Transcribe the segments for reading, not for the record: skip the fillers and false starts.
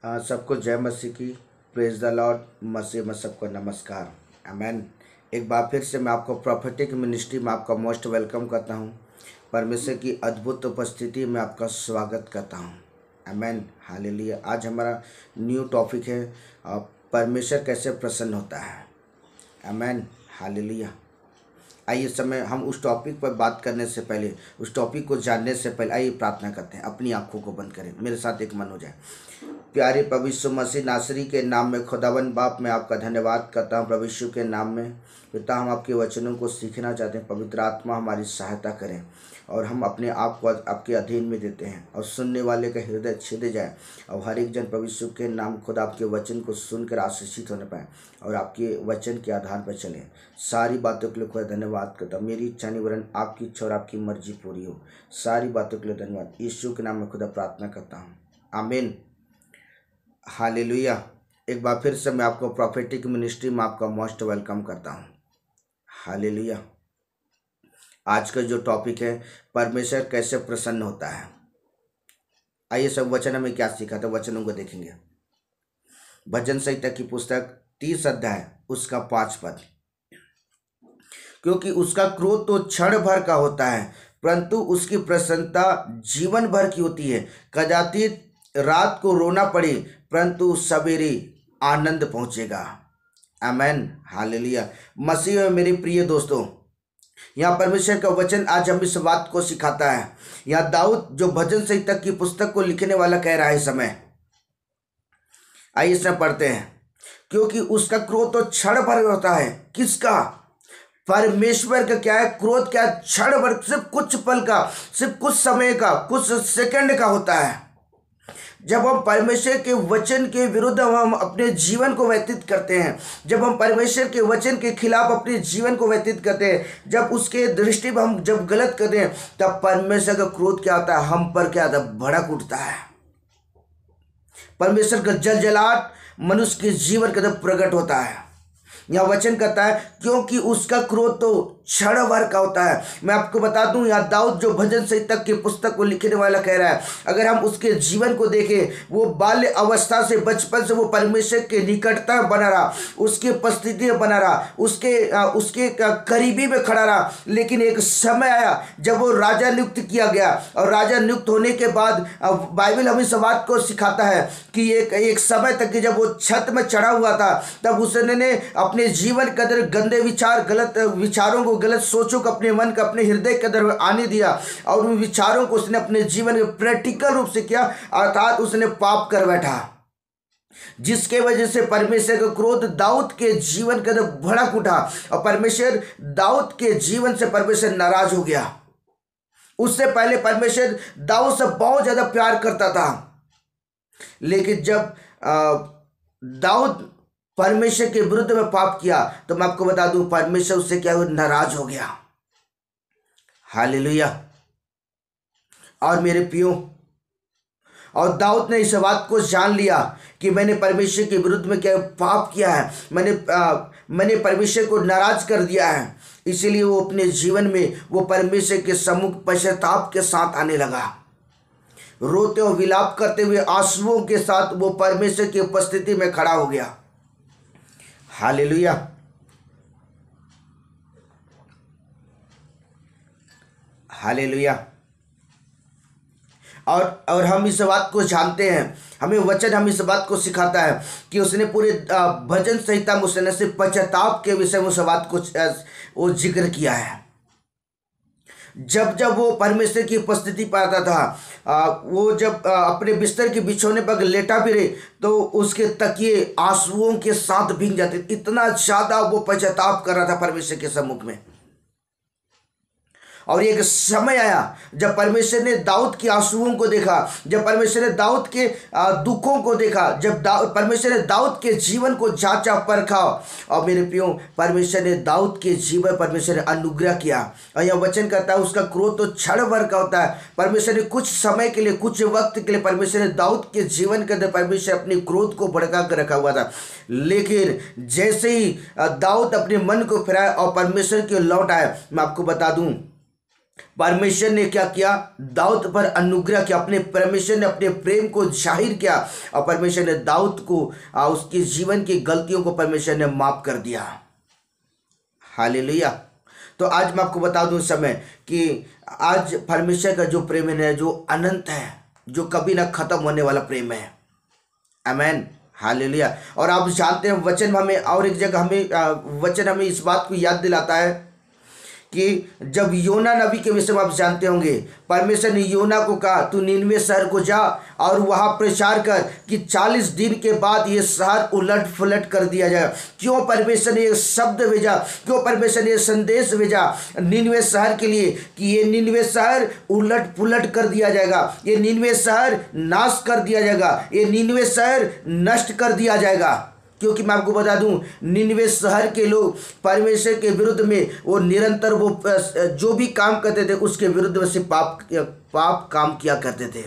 सबको जय मसीह की। Praise the Lord. मसीह में सबको नमस्कार। आमेन। एक बार फिर से मैं आपको प्रॉफिटिक मिनिस्ट्री में आपका मोस्ट वेलकम करता हूँ। परमेश्वर की अद्भुत उपस्थिति में आपका स्वागत करता हूँ। आमेन। हालेलुया। आज हमारा न्यू टॉपिक है परमेश्वर कैसे प्रसन्न होता है। आमेन। हालेलुया। आइए समय हम उस टॉपिक पर बात करने से पहले, उस टॉपिक को जानने से पहले आइए प्रार्थना करते हैं। अपनी आंखों को बंद करें, मेरे साथ एक मन हो जाए। प्यारे प्रभु यीशु मसीह नासरी के नाम में खुदावन बाप मैं आपका धन्यवाद करता हूँ। प्रभु यीशु के नाम में पिता, हम आपके वचनों को सीखना चाहते हैं। पवित्र आत्मा हमारी सहायता करें और हम अपने आप को आपके अधीन में देते हैं और सुनने वाले का हृदय छिद जाए और हर एक जन प्रभु यीशु के नाम खुद आपके वचन को सुनकर आशीषित होने पाए और आपके वचन के आधार पर चलें। सारी बातों के लिए खुदा धन्यवाद करता हूँ। मेरी इच्छा नहीं वरन आपकी इच्छा और आपकी मर्जी पूरी हो। सारी बातों के लिए धन्यवाद। यीशु के नाम में खुदा प्रार्थना करता हूँ। आमीन। हालेलुया। एक बार फिर से मैं आपको प्रॉफिटिक मिनिस्ट्री में आपका मोस्ट वेलकम करता हूँ। हालेलुया। आज का जो टॉपिक है परमेश्वर कैसे प्रसन्न होता है। आइए सब वचन हमें क्या सीखा था, वचनों को देखेंगे। भजन संहिता की पुस्तक 30 अध्याय उसका 5 पद। क्योंकि उसका क्रोध तो क्षण भर का होता है, परंतु उसकी प्रसन्नता जीवन भर की होती है। कदाचित रात को रोना पड़े, परंतु सवेरे आनंद पहुंचेगा। आमेन। हालेलुया। मसीह में मेरे प्रिय दोस्तों, यहाँ परमेश्वर का वचन आज हम इस बात को सिखाता है। यहाँ दाऊद जो भजन संहिता की पुस्तक को लिखने वाला कह रहा है इस समय, आइए इसमें पढ़ते हैं। क्योंकि उसका क्रोध तो क्षण भर होता है। किसका? परमेश्वर का। क्या है क्रोध? क्या? क्षण भर, सिर्फ कुछ पल का, सिर्फ कुछ समय का, कुछ सेकंड का होता है। जब हम परमेश्वर के वचन के विरुद्ध हम अपने जीवन को व्यतीत करते हैं, जब हम परमेश्वर के वचन के खिलाफ अपने जीवन को व्यतीत करते हैं, जब उसके दृष्टि पर हम जब गलत करते हैं, तब परमेश्वर का क्रोध क्या होता है? हम पर क्या होता है? भड़क उठता है। परमेश्वर का जलजलाहट मनुष्य के जीवन के अंदर प्रकट होता है। यह वचन कहता है क्योंकि उसका क्रोध तो क्षण भर का होता है। मैं आपको बता दूं, यहाँ दाऊद जो भजन संहिता की पुस्तक को लिखने वाला कह रहा है, अगर हम उसके जीवन को देखें, वो बाल्य अवस्था से, बचपन से वो परमेश्वर के निकटता बना रहा, उसकी उपस्थिति में बना रहा, उसके करीबी में खड़ा रहा। लेकिन एक समय आया जब वो राजा नियुक्त किया गया और राजा नियुक्त होने के बाद बाइबल हमें इस बात को सिखाता है कि एक समय तक कि जब वो छत में चढ़ा हुआ था, तब उसने अपने जीवन के अंदर गंदे विचार, गलत विचारों को, गलत सोचों को अपने मन का, अपने हृदय के अंदर आने दिया और उन विचारों को उसने अपने जीवन में प्रैक्टिकल रूप से किया, अर्थात उसने पाप कर बैठा, जिसके वजह से परमेश्वर का क्रोध दाऊद के जीवन के अंदर भड़क उठा और परमेश्वर दाऊद के जीवन से परमेश्वर नाराज हो गया। उससे पहले परमेश्वर दाऊद से बहुत ज्यादा प्यार करता था, लेकिन जब दाऊद परमेश्वर के विरुद्ध में पाप किया तो मैं आपको बता दूं परमेश्वर उससे क्या हुआ? नाराज हो गया। हालेलुया। और मेरे प्रियो, और दाऊद ने इस बात को जान लिया कि मैंने परमेश्वर के विरुद्ध में क्या पाप किया है, मैंने परमेश्वर को नाराज कर दिया है। इसीलिए वो अपने जीवन में वो परमेश्वर के सम्मुख पश्चाताप के साथ आने लगा, रोते और विलाप करते हुए आंसुओं के साथ वो परमेश्वर की उपस्थिति में खड़ा हो गया। हालेलुया। हालेलुया। और हम इस बात को जानते हैं, हमें वचन हम इस बात को सिखाता है कि उसने पूरे भजन संहिता में उसने सिर्फ पश्चाताप के विषय में उस बात को वो जिक्र किया है। जब जब वो परमेश्वर की उपस्थिति पाता था, वो जब अपने बिस्तर के बिछौने पर लेटा भी रहे तो उसके तकिए आंसुओं के साथ भीग जाते। इतना ज्यादा वो पश्चाताप कर रहा था परमेश्वर के सम्मुख में। और एक समय आया जब परमेश्वर ने दाऊद के आंसुओं को देखा, जब परमेश्वर ने दाऊद के दुखों को देखा, जब परमेश्वर ने दाऊद के जीवन को जांचा परखा, और मेरे प्रियो परमेश्वर ने दाऊद के जीवन परमेश्वर ने अनुग्रह किया। और यह वचन कहता है उसका क्रोध तो क्षण भर का होता है। परमेश्वर ने कुछ समय के लिए, कुछ वक्त के लिए परमेश्वर ने दाऊद के जीवन के अंदर परमेश्वर अपने क्रोध को भड़का कर रखा हुआ था। लेकिन जैसे ही दाऊद अपने मन को फिराया और परमेश्वर के लौट आया, मैं आपको बता दूं परमेश्वर ने क्या किया, दाऊद पर अनुग्रह किया, अपने परमेश्वर ने अपने प्रेम को जाहिर किया और परमेश्वर ने दाऊद को उसके जीवन की गलतियों को परमेश्वर ने माफ कर दिया। हालेलुया। तो आज मैं आपको बता दूं इस समय कि आज परमेश्वर का जो प्रेम है जो अनंत है, जो कभी ना खत्म होने वाला प्रेम है। आमेन, हालेलुया। और आप जानते हैं वचन हमें और एक जगह वचन हमें इस बात को याद दिलाता है कि जब योना नबी के विषय में आप जानते होंगे, परमेश्वर ने योना को कहा तू नीनवे शहर को जा और वहां प्रचार कर कि 40 दिन के बाद ये शहर उलट पुलट कर दिया जाएगा। क्यों परमेश्वर ने ये शब्द भेजा, क्यों परमेश्वर ने ये संदेश भेजा नीनवे शहर के लिए कि ये नीनवे शहर उलट पुलट कर दिया जाएगा, ये नीनवे शहर नाश कर दिया जाएगा, ये नीनवे शहर नष्ट कर दिया जाएगा। क्योंकि मैं आपको बता दूं, निनवे शहर के लोग परमेश्वर के विरुद्ध में वो निरंतर वो जो भी काम करते थे उसके विरुद्ध में से पाप काम किया करते थे।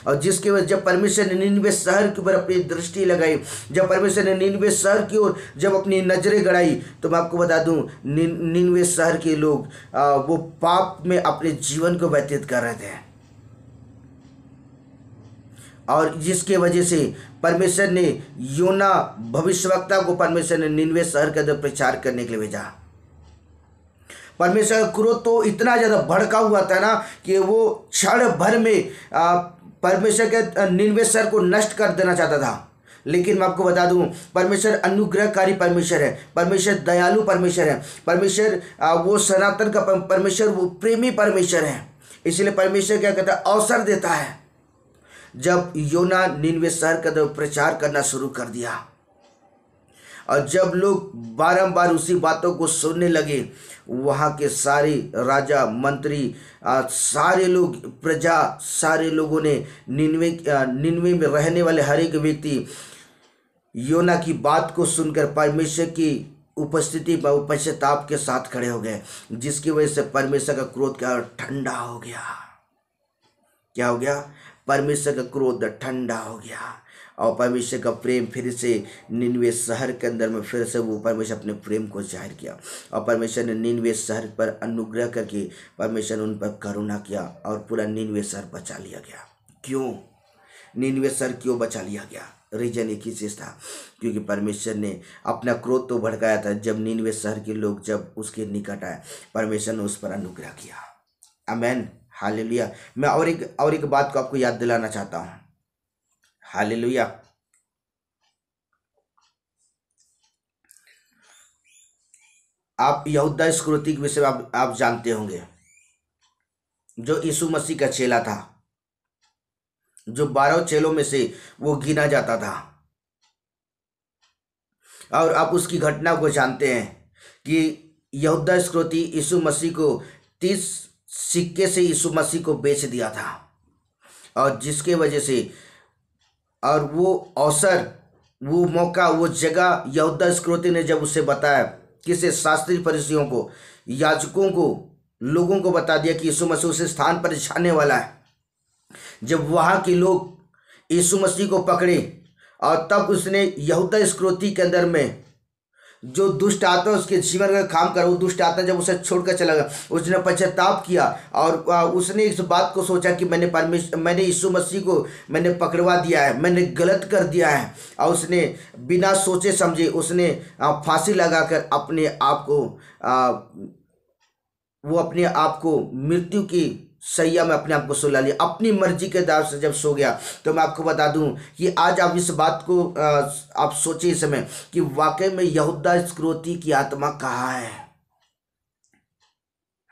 और जिसके वजह जब परमेश्वर ने निनवे शहर के ऊपर अपनी दृष्टि लगाई, जब परमेश्वर ने निनवे शहर की ओर जब अपनी नजरें गड़ाई, तो मैं आपको बता दूं निनवे शहर के लोग वो पाप में अपने जीवन को व्यतीत कर रहे थे। और जिसके वजह से परमेश्वर ने योना भविष्यवक्ता को परमेश्वर ने निनवे शहर के अंदर प्रचार करने के लिए भेजा। परमेश्वर का क्रोध तो इतना ज़्यादा भड़का हुआ था ना कि वो क्षण भर में परमेश्वर के निनवे शहर को नष्ट कर देना चाहता था। लेकिन मैं आपको बता दूं, परमेश्वर अनुग्रहकारी परमेश्वर है, परमेश्वर दयालु परमेश्वर है, परमेश्वर वो सनातन का परमेश्वर, वो प्रेमी परमेश्वर है। इसलिए परमेश्वर क्या कहता है, अवसर देता है। जब योना निनवे शहर का प्रचार करना शुरू कर दिया और जब लोग बारंबार उसी बातों को सुनने लगे, वहाँ के सारे राजा मंत्री सारे लोग प्रजा सारे लोगों ने निनवे में रहने वाले हर एक व्यक्ति योना की बात को सुनकर परमेश्वर की उपस्थिति पर पश्चाताप के साथ खड़े हो गए, जिसकी वजह से परमेश्वर का क्रोध क्या ठंडा हो गया। क्या हो गया? परमेश्वर का क्रोध ठंडा हो गया और परमेश्वर का प्रेम फिर से निनवे शहर के अंदर में फिर से वो परमेश्वर अपने प्रेम को जाहिर किया और परमेश्वर ने निनवे शहर पर अनुग्रह करके परमेश्वर ने उन पर करुणा किया और पूरा निनवे शहर बचा लिया गया। क्यों निनवे शहर क्यों बचा लिया गया? रीजन एक ही चीज़ था, क्योंकि परमेश्वर ने अपना क्रोध तो भड़काया था। जब निनवे शहर के लोग जब उसके निकट आए, परमेश्वर ने उस पर अनुग्रह किया। आमेन, हालेलुया। मैं और एक बात को आपको याद दिलाना चाहता हूं। हालेलुया। आप यहूदा इस्करियोती के विषय में आप जानते होंगे, जो यीशु मसीह का चेला था, जो 12 चेलों में से वो गिना जाता था। और आप उसकी घटना को जानते हैं कि यहूदा इस्करियोती यीशु मसीह को 30 सिक्के से यीशु मसीह को बेच दिया था। और जिसके वजह से और वो अवसर, वो मौका, वो जगह यहूदा इस्करियोती ने जब उसे बताया, किसे? शास्त्री फरीसियों को, याजकों को, लोगों को बता दिया कि यीशु मसीह उस स्थान पर जाने वाला है। जब वहाँ के लोग यीशु मसीह को पकड़े और तब उसने यहूदा इस्करियोती के अंदर में जो दुष्ट आत्मा उसके जीवन का काम कर, वो दुष्ट आत्मा जब उसे छोड़कर चला गया, उसने पश्चाताप किया और उसने इस बात को सोचा कि मैंने यीशु मसीह को मैंने पकड़वा दिया है, मैंने गलत कर दिया है। और उसने बिना सोचे समझे उसने फांसी लगाकर अपने आप को मृत्यु की सैया में अपने आप को सुला लिया। अपनी मर्जी के दाव से जब सो गया, तो मैं आपको बता दूं कि आज आप इस बात को आप सोचिए इस समय कि वाकई में यहूदा इस्करियोती की आत्मा कहाँ है।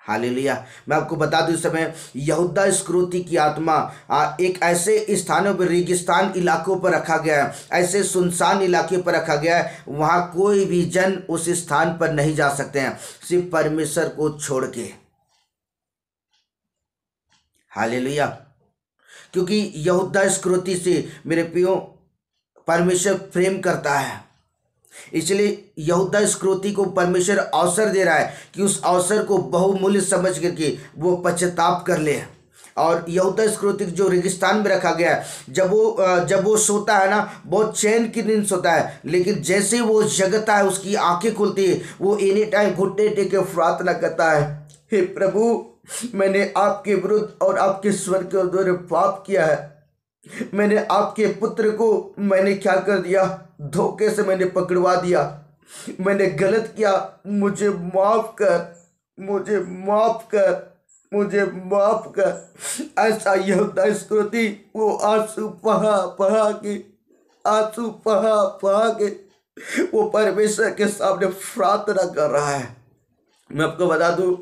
हालेलुया। मैं आपको बता दूं इस समय यहूदा इस्करियोती की आत्मा एक ऐसे स्थानों पर, रेगिस्तान इलाकों पर रखा गया है, ऐसे सुनसान इलाके पर रखा गया है, वहाँ कोई भी जन उस स्थान पर नहीं जा सकते हैं, सिर्फ परमेश्वर को छोड़ के। हालेलुया। क्योंकि यहूदा इस्करियोती से मेरे प्रियो परमेश्वर प्रेम करता है, इसलिए यहूदा इस्करियोती को परमेश्वर अवसर दे रहा है कि उस अवसर को बहुमूल्य समझ करके वो पश्चाताप कर ले। और यहूदा इस्करियोती जो रेगिस्तान में रखा गया है, जब वो सोता है ना, बहुत चैन की नींद सोता है, लेकिन जैसे ही वो जगता है, उसकी आंखें खुलती है, वो एनी टाइम घुटने टेके प्रार्थना करता है, हे प्रभु मैंने आपके विरुद्ध और आपके स्वर के द्वारा पाप किया है। मैंने आपके पुत्र को मैंने क्या कर दिया, धोखे से मैंने पकड़वा दिया। मैंने गलत किया, मुझे माफ कर, मुझे माफ कर, मुझे माफ कर। ऐसा यहूदा इस्करियोती वो आंसू बहा बहा के, आंसू बहा बहा के वो परमेश्वर के सामने प्रार्थना कर रहा है। मैं आपको बता दूं,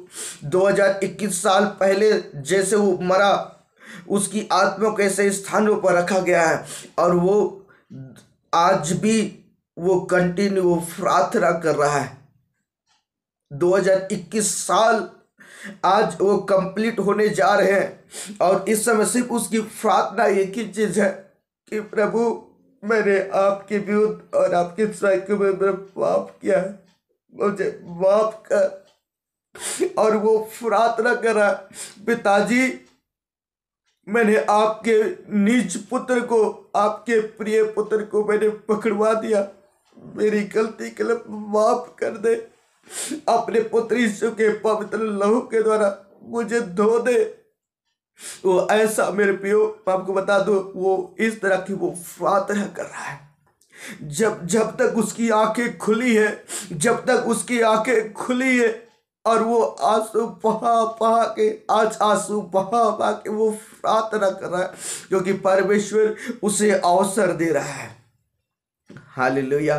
2021 साल पहले जैसे वो मरा, उसकी आत्मा को ऐसे स्थानों पर रखा गया है और वो आज भी वो कंटिन्यू वो प्रार्थना कर रहा है। 2021 साल आज वो कंप्लीट होने जा रहे हैं और इस समय सिर्फ उसकी प्रार्थना एक ही चीज है कि प्रभु मैंने आपके विरुद्ध और आपके साइकिल में पाप किया है, मुझे माफ कर। और वो प्रार्थना कर रहा, पिताजी मैंने आपके निज पुत्र को, आपके प्रिय पुत्र को मैंने पकड़वा दिया, मेरी गलती के लिए माफ कर दे। अपने पुत्र यीशु के पवित्र लहू के द्वारा मुझे धो दे। वो ऐसा मेरे प्रियो आपको बता दो, वो इस तरह की वो प्रार्थना कर रहा है। जब तक उसकी आंखें खुली है, जब तक उसकी आंखें खुली है और वो आंसू बहा बहा के, आज आंसू बहा बहा के वो प्रार्थना कर रहा है, क्योंकि परमेश्वर उसे अवसर दे रहा है। हालेलुया।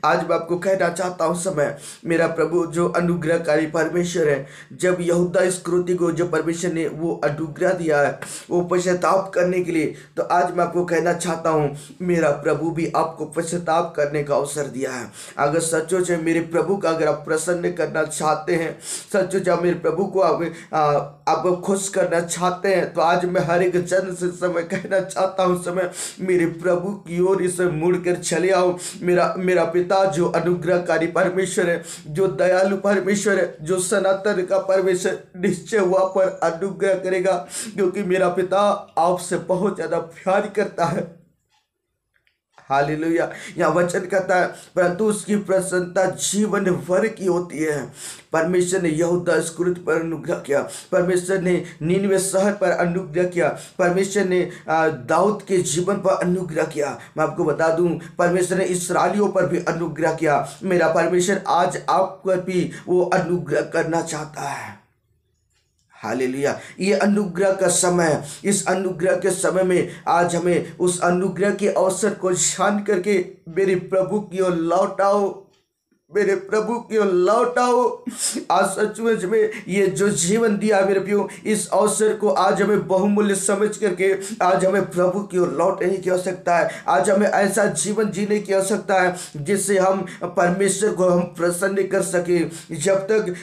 आज मैं आपको कहना चाहता हूं, समय मेरा प्रभु जो अनुग्रहकारी परमेश्वर है, जब यहूदा इस्करियोती को जो परमेश्वर ने वो अनुग्रह दिया है वो पश्चाताप करने के लिए, तो आज मैं आपको कहना चाहता हूं मेरा प्रभु भी आपको पश्चाताप करने का अवसर दिया है। अगर सचमुच मेरे प्रभु का अगर आप प्रसन्न करना चाहते हैं, सचमुच आप मेरे प्रभु को आप खुश करना चाहते हैं, तो आज मैं हर एक जन से समय कहना चाहता हूँ, समय मेरे प्रभु की ओर इसे मुड़कर चले आओ। मेरा पिता जो अनुग्रहकारी परमेश्वर है, जो दयालु परमेश्वर है, जो सनातन का परमेश्वर, निश्चय वहाँ पर अनुग्रह करेगा, क्योंकि मेरा पिता आपसे बहुत ज्यादा प्यार करता है। हालेलुया। यहाँ वचन कहता है परंतु उसकी प्रसन्नता जीवन भर की होती है। परमेश्वर ने यहूदा इस्करियोती पर अनुग्रह किया, परमेश्वर ने नीनवे शहर पर अनुग्रह किया, परमेश्वर ने दाऊद के जीवन पर अनुग्रह किया। मैं आपको बता दूं, परमेश्वर ने इस्राएलियों पर भी अनुग्रह किया। मेरा परमेश्वर आज आप पर भी वो अनुग्रह करना चाहता है। हालेलुया। ये अनुग्रह का समय, इस अनुग्रह के समय में आज हमें उस अनुग्रह के अवसर को जान करके मेरे प्रभु की ओर लौट आओ, मेरे प्रभु की ओर लौट आओ। आज सचमुच में ये जो जीवन दिया मेरे प्रियो, इस अवसर को आज हमें बहुमूल्य समझ करके आज हमें प्रभु की ओर लौटने की आवश्यकता है। आज हमें ऐसा जीवन जीने की आवश्यकता है जिससे हम परमेश्वर को हम प्रसन्न कर सके। जब तक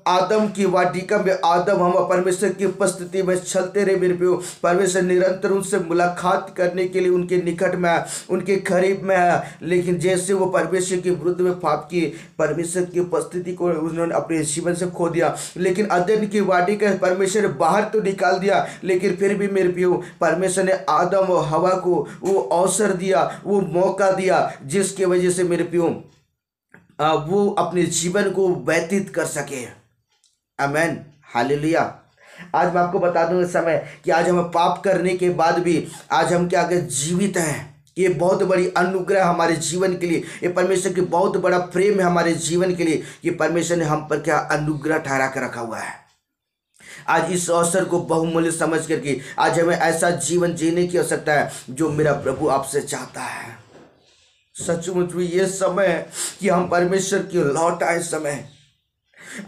आदम की वाटिका में आदम हम परमेश्वर की उपस्थिति में चलते रहे मेरे प्रियो, परमेश्वर निरंतर उनसे मुलाकात करने के लिए उनके निकट में आया, उनके करीब में आया। लेकिन जैसे वो परमेश्वर के विरुद्ध में पाप किए, परमेश्वर की उपस्थिति को उन्होंने अपने जीवन से खो दिया। लेकिन अदन की वाटी का परमेश्वर परमेश्वर बाहर तो निकाल दिया, लेकिन फिर भी मेरे प्रियो परमेश्वर ने आदम और हवा को वो अवसर दिया, वो मौका दिया, जिसके वजह से मेरे प्रियो वो अपने जीवन को व्यतीत कर सके। आमेन, हालेलुया। आज मैं आपको बता दूं इस समय कि आज हम पाप करने के बाद भी आज हम क्या आगे जीवित हैं। ये बहुत बड़ी अनुग्रह हमारे जीवन के लिए, ये परमेश्वर की बहुत बड़ा प्रेम है हमारे जीवन के लिए। ये परमेश्वर ने हम पर क्या अनुग्रह ठहरा कर रखा हुआ है। आज इस अवसर को बहुमूल्य समझ करके आज हमें ऐसा जीवन जीने की आवश्यकता है जो मेरा प्रभु आपसे चाहता है। सचमुच में ये समय है कि हम परमेश्वर की लौट आए समय।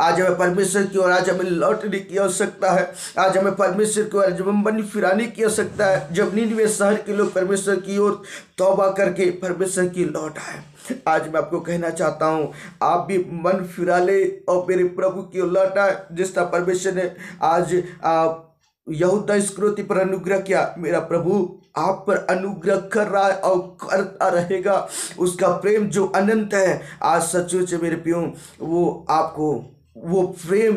आज हमें परमेश्वर की ओर आज हमें लौटने की आवश्यकता है। आज हमें परमेश्वर की ओर जब मन फिराने की आवश्यकता है। जब नीनवे शहर के लोग परमेश्वर की ओर तौबा करके परमेश्वर की लौट आए, आज मैं आपको कहना चाहता हूं आप भी मन फिरा ले और मेरे प्रभु की ओर लौट आए। जिस तरह परमेश्वर ने आज यहूदा इस्करियोती पर अनुग्रह किया, मेरा प्रभु आप पर अनुग्रह कर रहा है और करता रहेगा। उसका प्रेम जो अनंत है, आज सचमुच मेरे प्रियो वो आपको वो प्रेम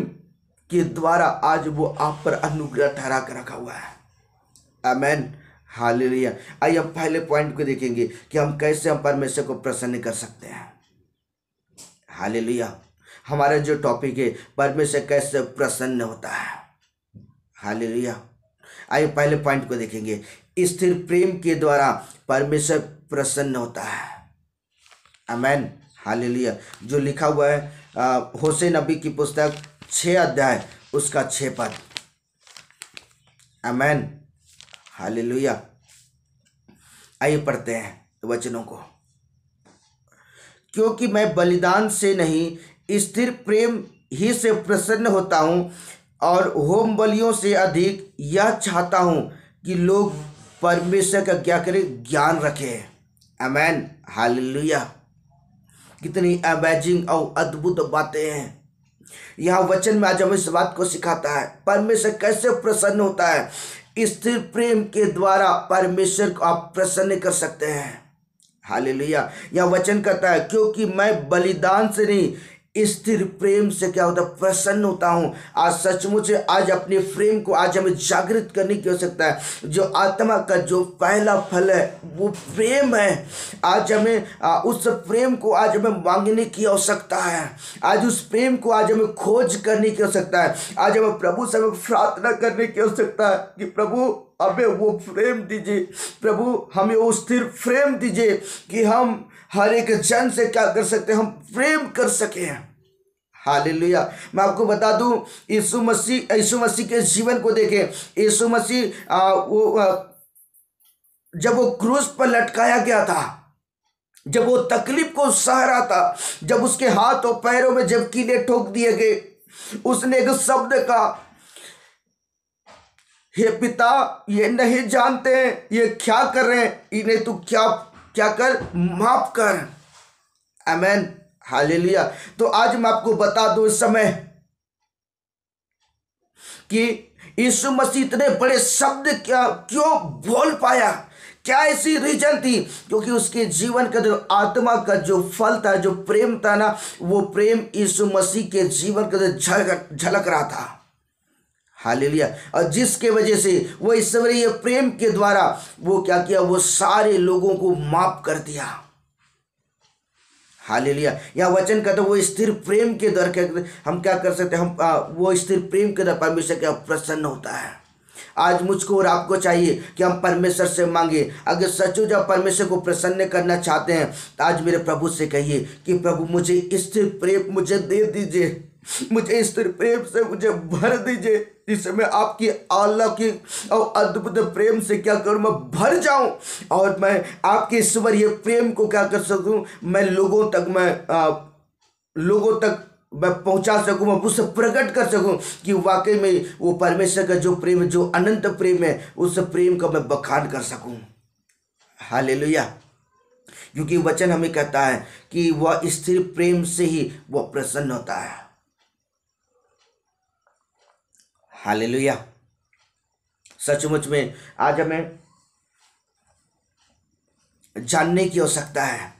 के द्वारा आज वो आप पर अनुग्रह ठहरा कर रखा हुआ है। आमेन, हालेलुया। आइए हम पहले पॉइंट को देखेंगे कि हम कैसे हम परमेश्वर को प्रसन्न कर सकते हैं। हालेलुया। हमारा जो टॉपिक है परमेश्वर कैसे प्रसन्न होता है। हालेलुया। आइए पहले पॉइंट को देखेंगे। स्थिर प्रेम के द्वारा परमेश्वर प्रसन्न होता है। आमेन। हालेलुया। जो लिखा हुआ है होशे नबी की पुस्तक 6 अध्याय उसका 6 पद। आमेन। हालेलुया। आइए पढ़ते हैं वचनों को। क्योंकि मैं बलिदान से नहीं स्थिर प्रेम ही से प्रसन्न होता हूँ, और होम बलियों से अधिक यह चाहता हूँ कि लोग परमेश्वर का क्या करें, ज्ञान रखें। आमेन। हालेलुया। कितनी अमेजिंग और अद्भुत बातें हैं यहाँ वचन में। आज हमें इस बात को सिखाता है परमेश्वर कैसे प्रसन्न होता है। स्थिर प्रेम के द्वारा परमेश्वर को आप प्रसन्न कर सकते हैं। हालेलुया। यह वचन कहता है क्योंकि मैं बलिदान से नहीं स्थिर प्रेम से क्या होता है, प्रसन्न होता हूँ। आज सचमुच आज अपने प्रेम को आज हमें जागृत करने की आवश्यकता है। जो आत्मा का जो पहला फल है वो प्रेम है। आज हमें उस प्रेम को आज हमें मांगने की आवश्यकता है। आज उस प्रेम को आज हमें खोज करने की आवश्यकता है। आज हमें प्रभु से हमें प्रार्थना करने की आवश्यकता है कि प्रभु हमें वो प्रेम दीजिए, प्रभु हमें वो स्थिर प्रेम दीजिए कि हम हर एक जन से क्या कर सकते हैं, हम प्रेम कर सके। हालेलुया। मैं आपको बता दूं यीशु मसीह के जीवन को देखें। यीशु मसीह जब वो क्रूस पर लटकाया गया था, जब वो तकलीफ को सह रहा था, जब उसके हाथ और पैरों में जब कीले ठोक दिए गए, उसने एक शब्द कहा, हे पिता ये नहीं जानते ये क्या कर रहे हैं, इन्हें तू क्या कर, माफ कर। आमेन। हालेलुया। तो आज मैं आपको बता दूं इस समय कि यीशु मसीह इतने बड़े शब्द क्यों बोल पाया, क्या ऐसी रीजन थी? क्योंकि उसके जीवन का जो आत्मा का जो फल था, जो प्रेम था ना, वो प्रेम यीशु मसीह के जीवन का झलक रहा था। हालेलुया। और जिसके वजह से वो ईश्वरीय प्रेम के द्वारा वो क्या किया, वो सारे लोगों को माफ कर दिया। हालेलुया। यह वचन कहता है वो स्थिर प्रेम के द्वारा हम क्या कर सकते हैं, हम वो स्थिर प्रेम के द्वारा परमेश्वर क्या प्रसन्न होता है। आज मुझको और आपको चाहिए कि हम परमेश्वर से मांगे। अगर सचमुच आप परमेश्वर को प्रसन्न करना चाहते हैं तो आज मेरे प्रभु से कहिए कि प्रभु मुझे स्थिर प्रेम मुझे दे दीजिए, मुझे स्थिर प्रेम से मुझे भर दीजिए, जिससे मैं आपकी अलौकिक और अद्भुत प्रेम से क्या करूं, मैं भर जाऊं और मैं आपके ईश्वरीय प्रेम को क्या कर सकूं, मैं लोगों तक मैं पहुंचा सकूं, मैं उससे प्रकट कर सकूं कि वाकई में वो परमेश्वर का जो प्रेम है, जो अनंत प्रेम है, उस प्रेम का मैं बखान कर सकूं। हालेलुया। क्योंकि वचन हमें कहता है कि वह स्थिर प्रेम से ही वह प्रसन्न होता है। हालेलुया। सचमुच में आज हमें जानने की आवश्यकता है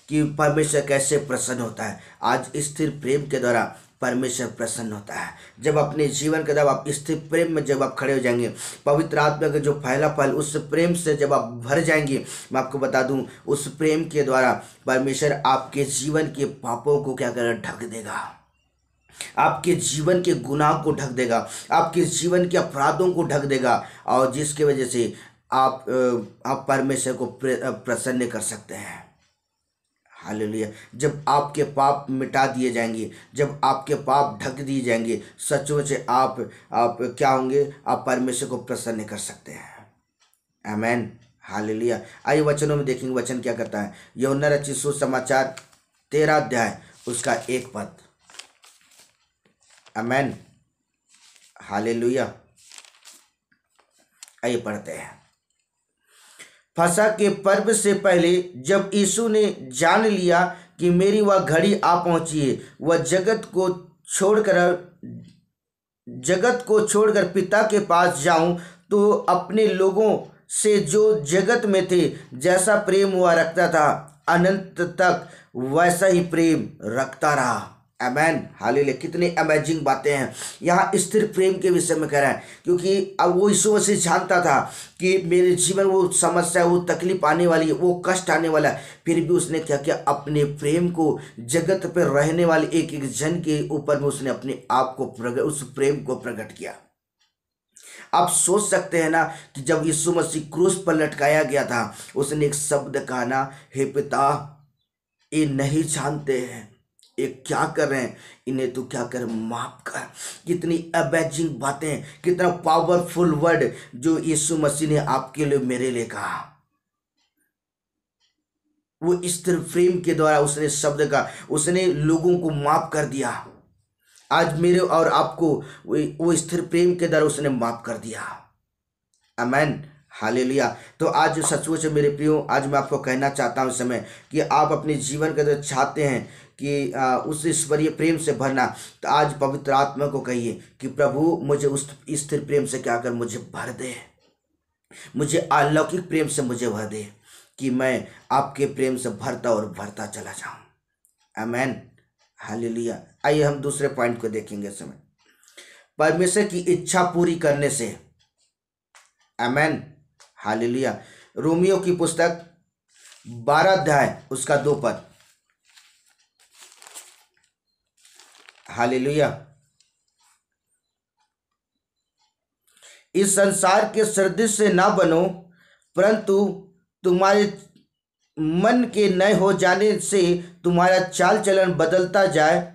कि परमेश्वर कैसे प्रसन्न होता है। आज स्थिर प्रेम के द्वारा परमेश्वर प्रसन्न होता है। जब अपने जीवन के जब आप स्थिर प्रेम में जब आप खड़े हो जाएंगे, पवित्र आत्मा का जो पहला फल उस प्रेम से जब आप भर जाएंगे, मैं आपको बता दूं उस प्रेम के द्वारा परमेश्वर आपके जीवन के पापों को क्या करेगा, ढक देगा। आपके जीवन के गुनाह को ढक देगा, आपके जीवन के अपराधों को ढक देगा, और जिसकी वजह से आप परमेश्वर को प्रसन्न कर सकते हैं। हालेलुया। जब आपके पाप मिटा दिए जाएंगे, जब आपके पाप ढक दिए जाएंगे, सचमुच आप क्या होंगे, आप परमेश्वर को प्रसन्न कर सकते हैं। आमेन। हालेलुया। आइए वचनों में देखेंगे वचन क्या करता है। यूहन्ना रचित सुसमाचार 13 अध्याय उसका 1 पद। आमेन। हालेलुया। आइए पढ़ते हैं। फसह के पर्व से पहले जब यीशु ने जान लिया कि मेरी वह घड़ी आ पहुंची है, वह जगत को छोड़कर पिता के पास जाऊं, तो अपने लोगों से जो जगत में थे जैसा प्रेम हुआ रखता था, अनंत तक वैसा ही प्रेम रखता रहा। Amen, hallelujah. कितनी अमेजिंग बातें हैं। यहाँ स्थिर प्रेम के विषय में कह रहा है, क्योंकि अब वो यीशु मसीह जानता था कि मेरे जीवन वो समस्या, वो तकलीफ आने वाली है, वो कष्ट आने वाला है। फिर भी उसने क्या किया, अपने प्रेम को जगत पर रहने वाले एक एक जन के ऊपर में उसने अपने आप को उस प्रेम को प्रकट किया। आप सोच सकते हैं ना कि जब यीशु मसीह क्रूस पर लटकाया गया था, उसने एक शब्द कहा ना, हे पिता, ये नहीं जानते हैं ये क्या कर रहे हैं, इन्हें तो क्या कर, माफ कर। कितनी अमेजिंग बातें, कितना पावरफुल वर्ड जो यीशु मसीह ने आपके लिए, मेरे लिए कहा। वो स्थिर प्रेम के द्वारा उसने शब्द का, उसने लोगों को माफ कर दिया। आज मेरे और आपको वो स्थिर प्रेम के द्वारा उसने माफ कर दिया। आमेन, हालेलुया। तो आज सचमुच मेरे प्रियो, आज मैं आपको कहना चाहता हूँ इस समय कि आप अपने जीवन के अंदर चाहते हैं कि उस ईश्वरीय प्रेम से भरना, तो आज पवित्र आत्मा को कहिए कि प्रभु मुझे उस स्थिर प्रेम से क्या कर, मुझे भर दे, मुझे अलौकिक प्रेम से मुझे भर दे, कि मैं आपके प्रेम से भरता और भरता चला जाऊं। आमेन, हालेलुया। आइए हम दूसरे पॉइंट को देखेंगे इस समय, परमेश्वर की इच्छा पूरी करने से। आमेन, हालेलुया। रोमियो की पुस्तक 12 अध्याय उसका 2 पद। हालेलुया। इस संसार के सदृश से ना बनो, परंतु तुम्हारे मन के नए हो जाने से तुम्हारा चाल चलन बदलता जाए,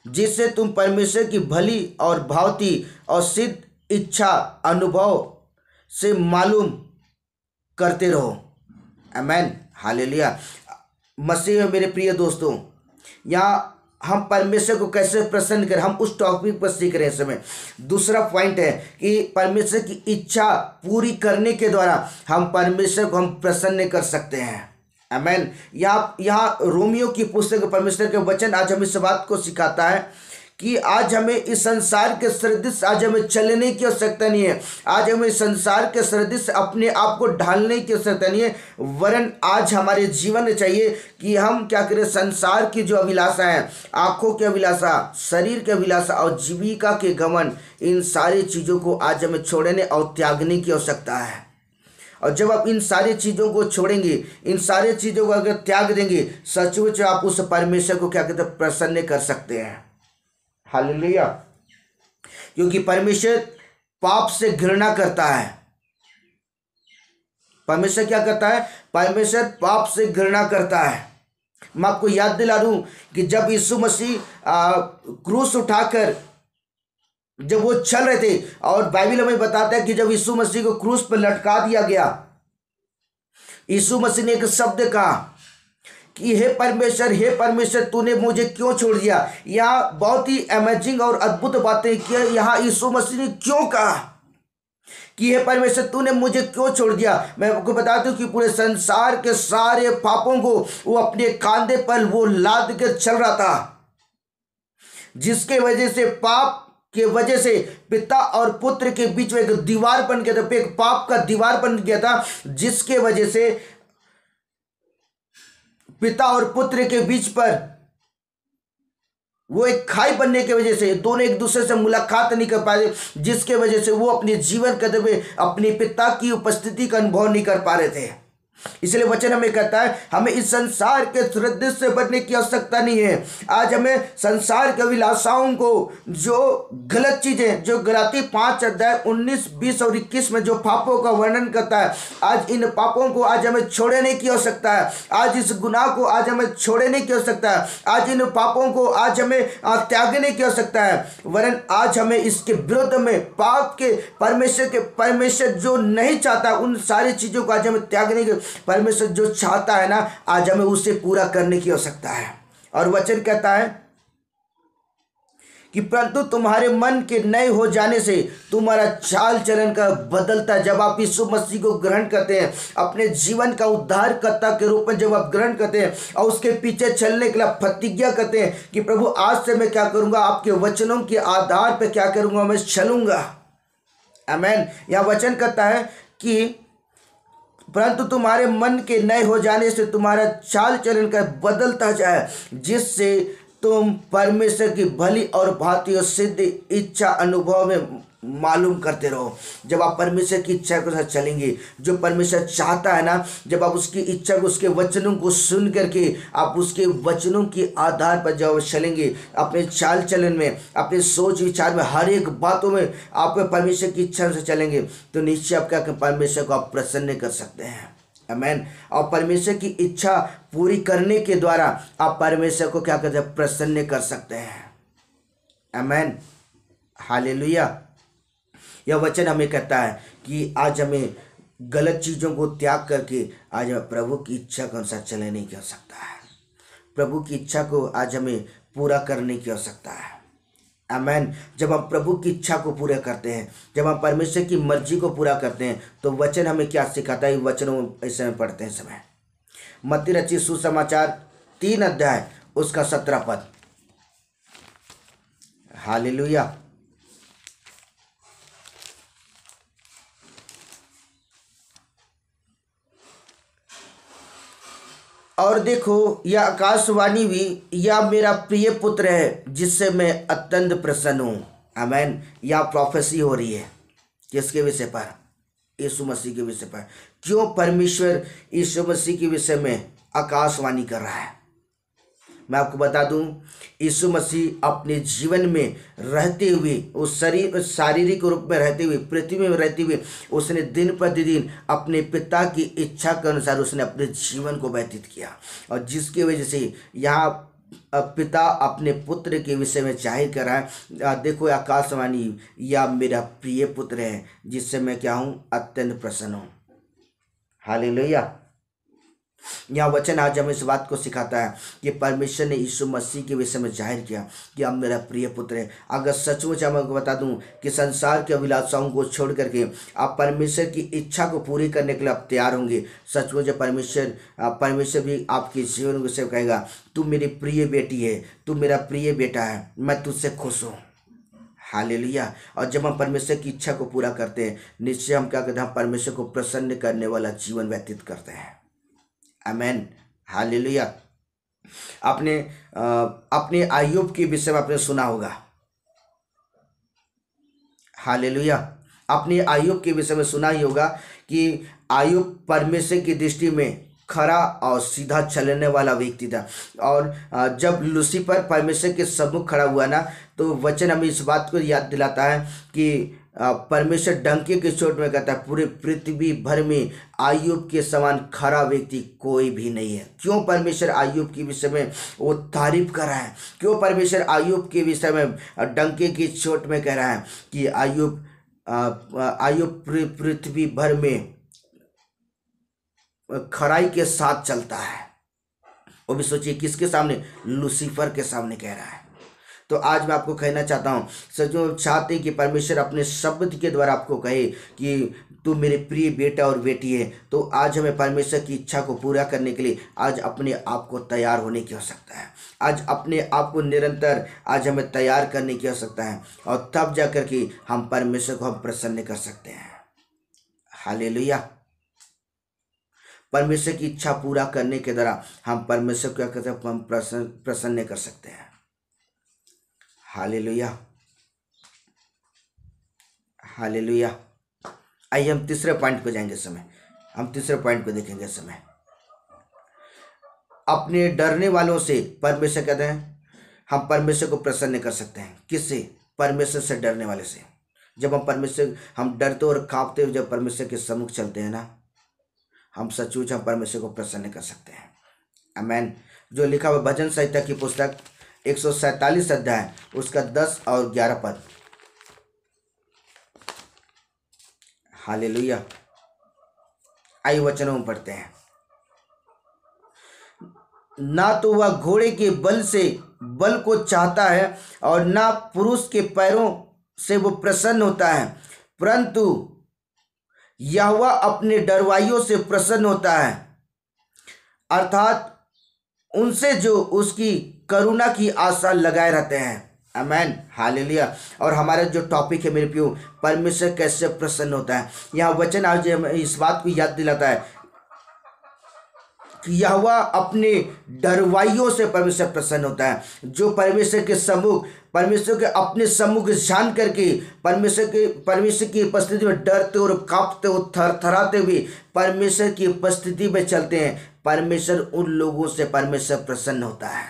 जिससे तुम परमेश्वर की भली और भावती और सिद्ध इच्छा अनुभव से मालूम करते रहो। आमेन, हालेलुया। मसीह में मेरे प्रिय दोस्तों, यहाँ हम परमेश्वर को कैसे प्रसन्न करें, हम उस टॉपिक पर सीख रहे हैं इस समय। दूसरा पॉइंट है कि परमेश्वर की इच्छा पूरी करने के द्वारा हम परमेश्वर को हम प्रसन्न कर सकते हैं। आमेन। यहाँ रोमियो की पुस्तक परमेश्वर के वचन आज हमें इस बात को सिखाता है कि आज हमें इस संसार के सदृश आज हमें चलने की आवश्यकता नहीं है। आज हमें संसार के सदृश अपने आप को ढालने की आवश्यकता नहीं है, वरन आज हमारे जीवन में चाहिए कि हम क्या करें, संसार की जो अभिलाषा है, आंखों की अभिलाषा, शरीर की अभिलाषा और जीविका के घमंड, इन सारी चीज़ों को आज हमें छोड़ने और त्यागने की आवश्यकता है। और जब आप इन सारी चीज़ों को छोड़ेंगे, इन सारी चीज़ों को अगर त्याग देंगे, सचमुच आप उस परमेश्वर को क्या कहते हैं, प्रसन्न कर सकते हैं। हालेलुया। क्योंकि परमेश्वर पाप से घृणा करता है। परमेश्वर क्या करता है, परमेश्वर पाप से घृणा करता है। मैं आपको याद दिला दूं कि जब यीशु मसीह क्रूस उठाकर जब वो चल रहे थे, और बाइबल हमें बताता है कि जब यीशु मसीह को क्रूस पर लटका दिया गया, यीशु मसीह ने एक शब्द कहा कि हे परमेश्वर तूने मुझे क्यों छोड़ दिया। यहाँ बहुत ही अमेजिंग और अद्भुत बातें किया। यहाँ यीशु मसीह ने क्यों कहा कि हे परमेश्वर तूने मुझे क्यों छोड़ दिया। मैं आपको बता दूं कि पूरे संसार के सारे पापों को वो अपने कांधे पर वो लाद के चल रहा था, जिसके वजह से पाप के वजह से पिता और पुत्र के बीच में एक दीवार बन गया था, एक पाप का दीवार बन गया था, जिसके वजह से पिता और पुत्र के बीच पर वो एक खाई बनने की वजह से दोनों एक दूसरे से मुलाकात नहीं कर पाए, जिसके वजह से वो अपने जीवन कदम में अपने पिता की उपस्थिति का अनुभव नहीं कर पा रहे थे। इसलिए वचन हमें कहता है हमें इस संसार के सदृश से बचने की आवश्यकता नहीं है। आज हमें संसार के अभिलाषाओं को, जो गलत चीजें, जो गलाती 5 अध्याय 19, 20 और 21 में जो पापों का वर्णन करता है, आज इन पापों को आज हमें छोड़ने की आवश्यकता है। आज इस गुनाह को आज हमें छोड़ने की आवश्यकता है। आज इन पापों को आज हमें त्यागने की आवश्यकता है, वरन आज हमें इसके विरुद्ध में पाप के परमेश्वर जो नहीं चाहता, उन सारी चीजों को आज हमें त्यागने की, परमेश्वर जो चाहता है ना, आज हमें उसे पूरा करने की आवश्यकता है। और वचन कहता है कि परंतु तुम्हारे मन के नए हो जाने से तुम्हारा चाल चलन का बदलता। जब आप यीशु मसीह को ग्रहण करते हैं, अपने जीवन का उद्धारकर्ता के रूप में जब आप ग्रहण करते हैं और उसके पीछे चलने के लिए प्रतिज्ञा करते हैं कि प्रभु आज से मैं क्या करूंगा, आपके वचनों के आधार पर क्या करूंगा, मैं चलूंगा। आमेन। यह वचन कहता है कि परंतु तुम्हारे मन के नए हो जाने से तुम्हारा चाल चलन का बदलता जाए, जिससे तुम परमेश्वर की भली और भांति और सिद्ध इच्छा अनुभव में मालूम करते रहो। जब आप परमेश्वर की इच्छा के साथ चलेंगे, जो परमेश्वर चाहता है ना, जब आप उसकी इच्छा को, उसके वचनों को सुन करके आप उसके वचनों के आधार पर जब चलेंगे, अपने चाल चलन में, अपने सोच विचार में, हर एक बातों में आप परमेश्वर की इच्छा से चलेंगे, तो निश्चय आप क्या परमेश्वर को आप प्रसन्न कर सकते हैं। आमेन। और परमेश्वर की इच्छा पूरी करने के द्वारा आप परमेश्वर को क्या करते हैं, प्रसन्न कर सकते हैं। आमेन, हालेलुया। यह वचन हमें कहता है कि आज हमें गलत चीज़ों को त्याग करके आज हमें प्रभु की इच्छा के अनुसार चलने की आवश्यकता है। प्रभु की इच्छा को आज हमें पूरा करने की आवश्यकता है। आमेन। जब हम प्रभु की इच्छा को पूरा करते हैं, जब हम परमेश्वर की मर्जी को पूरा करते हैं, तो वचन हमें क्या सिखाता है, वचनों ऐसे में पढ़ते हैं समय। मत्ती रचित सुसमाचार 3 अध्याय उसका 17 पद। हालेलुया। और देखो, यह आकाशवाणी भी, यह मेरा प्रिय पुत्र है जिससे मैं अत्यंत प्रसन्न हूँ। आमेन। यह प्रोफेसी हो रही है किसके विषय पर, यीशु मसीह के विषय पर। क्यों परमेश्वर यीशु मसीह के विषय में आकाशवाणी कर रहा है? मैं आपको बता दूं, यीशु मसीह अपने जीवन में रहते हुए, उस शारीरिक रूप में रहते हुए, पृथ्वी में रहते हुए, उसने दिन प्रतिदिन अपने पिता की इच्छा के अनुसार उसने अपने जीवन को व्यतीत किया। और जिसकी वजह से यहाँ पिता अपने पुत्र के विषय में जाहिर कर रहा है, देखो आकाशवाणी, या मेरा प्रिय पुत्र है जिससे मैं क्या हूँ, अत्यंत प्रसन्न हूँ। हालेलुया। यह वचन आज हमें इस बात को सिखाता है कि परमेश्वर ने यीशु मसीह के विषय में जाहिर किया कि अब मेरा प्रिय पुत्र है। अगर सचमुच मैं आपको बता दूं कि संसार के अभिलाषाओं को छोड़ करके आप परमेश्वर की इच्छा को पूरी करने के लिए आप तैयार होंगे, सचमुच परमेश्वर भी आपके जीवन विषय कहेगा, तू मेरी प्रिय बेटी है, तू मेरा प्रिय बेटा है, मैं तुझसे खुश हूँ। हालेलुया। और जब हम परमेश्वर की इच्छा को पूरा करते हैं, निश्चय हम क्या करते हैं, परमेश्वर को प्रसन्न करने वाला जीवन व्यतीत करते हैं। आमेन, हालेलुया। अपने अय्यूब के विषय में आपने सुना होगा। हालेलुया। अपने अय्यूब के विषय में सुना ही होगा कि अय्यूब परमेश्वर की दृष्टि में खरा और सीधा चलने वाला व्यक्ति था। और जब लूसीफर परमेश्वर के सम्मुख खड़ा हुआ ना, तो वचन हमें इस बात को याद दिलाता है कि परमेश्वर डंके के चोट में कहता है, पूरे पृथ्वी भर में अय्यूब के समान खरा व्यक्ति कोई भी नहीं है। क्यों परमेश्वर अय्यूब के विषय में वो तारीफ कर रहा है? क्यों परमेश्वर अय्यूब के विषय में डंके की चोट में कह रहा है कि अय्यूब पृथ्वी भर में खराई के साथ चलता है? वो भी सोचिए किसके सामने, लूसीफर के सामने कह रहा है। तो आज मैं आपको कहना चाहता हूँ, सचो चाहते कि परमेश्वर अपने शब्द के द्वारा आपको कहे कि तू मेरे प्रिय बेटा और बेटी है। तो आज हमें परमेश्वर की इच्छा को पूरा करने के लिए आज अपने आप को तैयार होने की आवश्यकता है। आज अपने आप को निरंतर आज हमें तैयार करने की आवश्यकता है, और तब जाकर के हम परमेश्वर को हम प्रसन्न कर सकते हैं। हालेलुया। परमेश्वर की इच्छा पूरा करने के द्वारा हम परमेश्वर को क्या करते हैं, हम प्रसन्न कर सकते हैं। Hallelujah, hallelujah. आइए हम तीसरे पॉइंट पे जाएंगे समय, हम तीसरे पॉइंट को देखेंगे समय। अपने डरने वालों से परमेश्वर कहते हैं हम परमेश्वर को प्रसन्न कर सकते हैं। किससे? परमेश्वर से डरने वाले से। जब हम डरते और कांपते हुए जब परमेश्वर के सम्मुख चलते हैं ना, हम सचमुच हम परमेश्वर को प्रसन्न कर सकते हैं। आमेन। जो लिखा हुआ भजन संहिता की पुस्तक 147 अध्याय उसका 10 और 11 पद। हालेलुया। आइए वचनों में पढ़ते हैं। ना तो वह घोड़े के बल को चाहता है और ना पुरुष के पैरों से वो प्रसन्न होता है, परंतु यहोवा अपने डरवाइयों से प्रसन्न होता है, अर्थात उनसे जो उसकी करुणा की आशा लगाए रहते हैं। आमेन, हालेलुया। और हमारा जो टॉपिक है मेरे प्रियो, परमेश्वर कैसे प्रसन्न होता है, यहाँ वचन आज इस बात को याद दिलाता है यहोवा अपने डरवाइयों से परमेश्वर प्रसन्न होता है। जो परमेश्वर के सम्मुख, परमेश्वर के अपने सम्मुख जान करके परमेश्वर की उपस्थिति में डरते और कांपते और थरथराते हुए परमेश्वर की उपस्थिति में चलते हैं, परमेश्वर उन लोगों से परमेश्वर प्रसन्न होता है।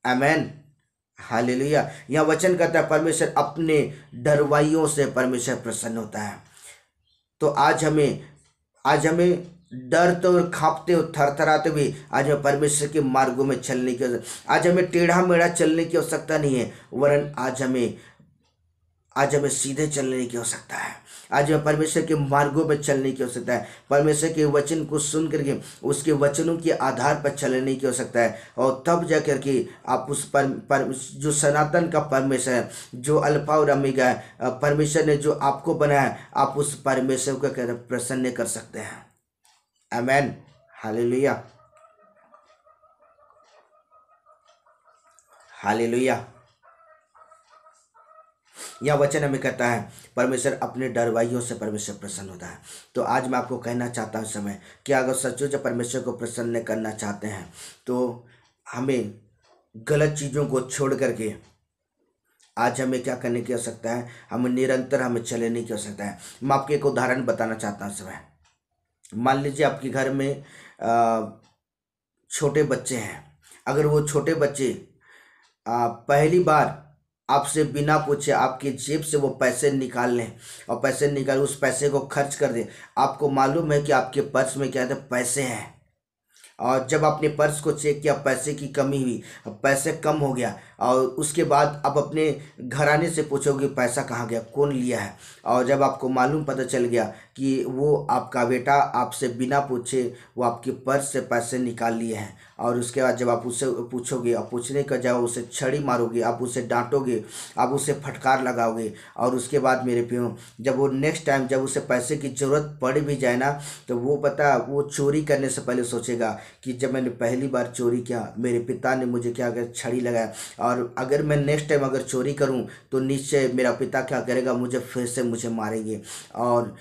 आमेन, हालेलुया। यह वचन कहता है परमेश्वर अपने डरवाइयों से परमेश्वर प्रसन्न होता है। तो आज हमें डरते और कांपते और थरथराते हुए आज हमें परमेश्वर के मार्गों में चलने की, आज हमें टेढ़ा मेढ़ा चलने की आवश्यकता नहीं है, वरन आज हमें सीधे चलने की आवश्यकता है। आज हमें परमेश्वर के मार्गों में चलने की आवश्यकता है। परमेश्वर के वचन को सुन करके उसके वचनों के आधार पर चलने की आवश्यकता है, और तब जा करके आप उस जो सनातन का परमेश्वर है, जो अल्फा और ओमेगा है, परमेश्वर ने जो आपको बनाया है, आप उस परमेश्वर को प्रसन्न कर सकते हैं। आमेन, हालेलुया, हालेलुया। यह वचन हमें कहता है परमेश्वर अपने डरवाइयों से परमेश्वर प्रसन्न होता है। तो आज मैं आपको कहना चाहता हूँ समय कि अगर सचमुच परमेश्वर को प्रसन्न करना चाहते हैं तो हमें गलत चीज़ों को छोड़ करके आज हमें क्या करने की आवश्यकता है, हमें निरंतर हमें चलने की आवश्यकता है। मैं आपको एक उदाहरण बताना चाहता हूँ समय। मान लीजिए आपके घर में छोटे बच्चे हैं। अगर वो छोटे बच्चे पहली बार आपसे बिना पूछे आपकी जेब से वो पैसे निकाल लें और पैसे निकाल उस पैसे को खर्च कर दें, आपको मालूम है कि आपके पर्स में क्या है, पैसे हैं, और जब आपने पर्स को चेक किया पैसे की कमी हुई, पैसे कम हो गया, और उसके बाद आप अपने घराने से पूछोगे पैसा कहाँ गया, कौन लिया है, और जब आपको मालूम पता चल गया कि वो आपका बेटा आपसे बिना पूछे वो आपके पर्स से पैसे निकाल लिए हैं, और उसके बाद जब आप उससे पूछोगे और पूछने का जब उसे छड़ी मारोगे, आप उसे डांटोगे, आप उसे फटकार लगाओगे, और उसके बाद मेरे प्रियो जब वो नेक्स्ट टाइम जब उसे पैसे की ज़रूरत पड़ भी जाए ना, तो वो चोरी करने से पहले सोचेगा कि जब मैंने पहली बार चोरी किया मेरे पिता ने मुझे क्या कर छड़ी लगाया, और अगर मैं नेक्स्ट टाइम अगर चोरी करूं तो निश्चय मेरा पिता क्या करेगा, मुझे फिर से मुझे मारेंगे, और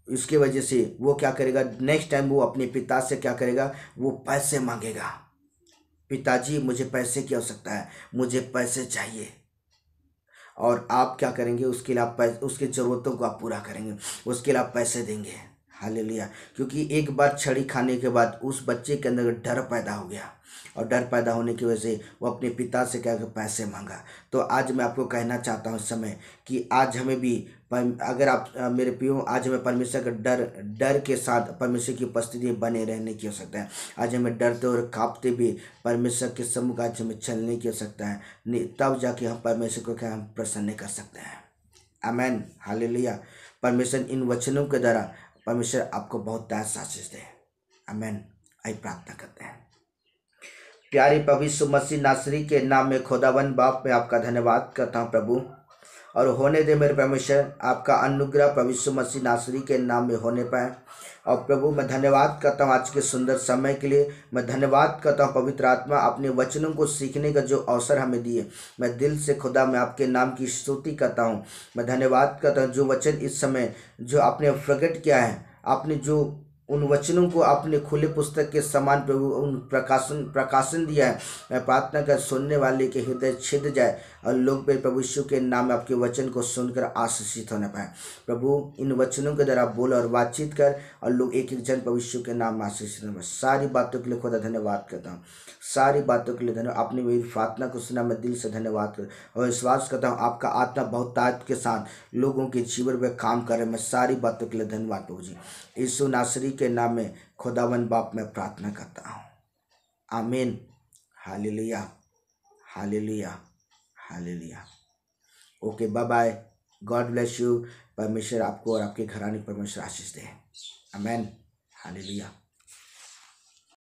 इसके वजह से वो क्या करेगा, नेक्स्ट टाइम वो अपने पिता से क्या करेगा, वो पैसे मांगेगा। पिताजी मुझे पैसे की आवश्यकता है, मुझे पैसे चाहिए, और आप क्या करेंगे, उसके लिए आप उसकी ज़रूरतों को आप पूरा करेंगे, उसके लिए आप पैसे देंगे। हालेलुया। क्योंकि एक बार छड़ी खाने के बाद उस बच्चे के अंदर डर पैदा हो गया, और डर पैदा होने की वजह से वो अपने पिता से क्या पैसे मांगा। तो आज मैं आपको कहना चाहता हूँ इस समय कि आज हमें भी अगर आप मेरे प्रियो, आज हमें परमेश्वर का डर के साथ परमेश्वर की उपस्थिति में बने रहने की आवश्यकता है। आज हमें डरते और कांपते भी परमेश्वर के सम्मुख आज हमें चलने की आवश्यकता है, तब जाके हम परमेश्वर को क्या हम प्रसन्न कर सकते हैं। आमेन, हालेलुया। परमेश्वर इन वचनों के द्वारा परमेश्वर आपको बहुत ताज आशीष दे। आमेन। आइए प्रार्थना करते हैं। प्यारे पवित्र मसीह नासरी के नाम में खुदावन बाप में आपका धन्यवाद करता हूँ प्रभु, और होने दे मेरे परमेश्वर आपका अनुग्रह पवित्र मसीह नासरी के नाम में होने पाए। और प्रभु मैं धन्यवाद करता हूँ आज के सुंदर समय के लिए। मैं धन्यवाद करता हूँ पवित्र आत्मा अपने वचनों को सीखने का जो अवसर हमें दिए। मैं दिल से खुदा मैं आपके नाम की स्तुति करता हूँ। मैं धन्यवाद करता हूँ जो वचन इस समय जो आपने प्रकट किया है, आपने जो उन वचनों को आपने खुले पुस्तक के समान प्रभु उन प्रकाशन दिया है। मैं प्रार्थना कर सुनने वाले के हृदय छिद जाए और लोग मेरे प्रभु यीशु के नाम में आपके वचन को सुनकर आशीषित होने पाए। प्रभु इन वचनों के द्वारा बोल और बातचीत कर, और लोग एक एक जन प्रभु यीशु के नाम में आशीषित होने पाए। सारी बातों के लिए खुदा धन्यवाद करता हूँ, सारी बातों के लिए धन्यवाद। आपने मेरी प्रार्थना को सुना, मैं दिल से धन्यवाद कर और विश्वास करता हूँ आपका आत्मा बहुत ताकत के साथ लोगों के जीवन में काम कर रहे। मैं सारी बातों के लिए धन्यवाद प्रभु जी, यीशु नासरी के नाम में खुदावन बाप में प्रार्थना करता हूँ। आमीन। Hallelujah, hallelujah, hallelujah. Okay, bye bye. God bless you. परमेश्वर आपको और आपके घराने परमेश्वर आशीष दे। आमीन। हालेलुया।